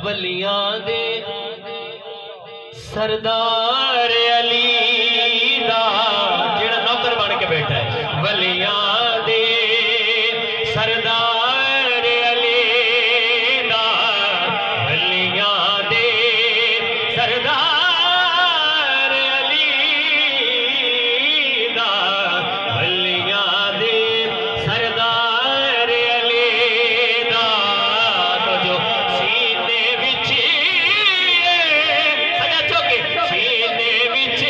वलियां दे सरदार अली दा जेड़ा नौकर बन के बैठा है, वलियां दे सरदार अली दा, वलियां दे सरदार अली दा, वलियां दे सरदार अली दा। तो जो सीने विच सजा चौके सीने विच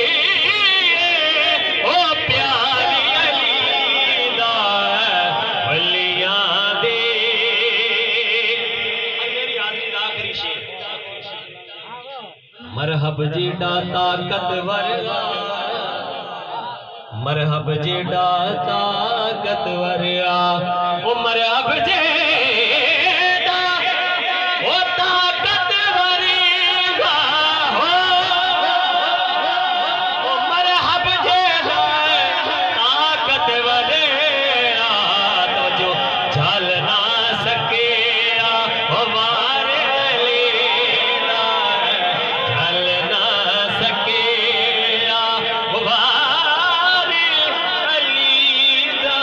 ओ प्यारी अली दा, वलियां दे। मेरी आदमी दा आखिरी शेर, मरहब जेड़ा ताकतवर, मरहब जेड़ा ताकतवर ओ मरहब जेड़ा ओ ताकतवर हो, ओ मरहब जेड़ा ताकतवर तो जो झल ना सके ओ वारे लेना, झल ना सके ओ वारे अली दा,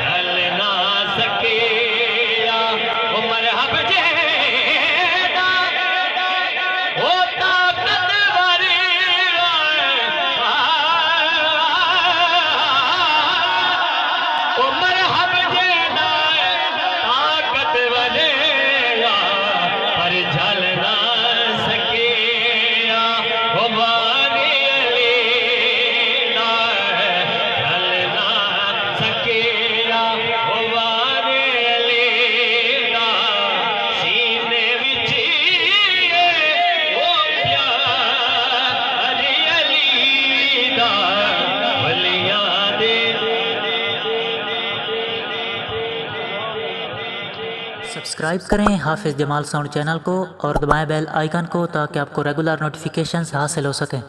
झल ना सके ओ मरहब जेड़ा ओ ताकतवर ओ मरहब जेड़ा ताकतवर पर झल ना सके ओ वारे अली दा, झल ना सके ओ वारे अली दा। सीने विच ओ प्यारी अली दा, वलियां दे। सब्सक्राइब करें हाफिज़ जमाल साउंड चैनल को और दबाएं बेल आइकन को ताकि आपको रेगुलर नोटिफिकेशंस हासिल हो सकें।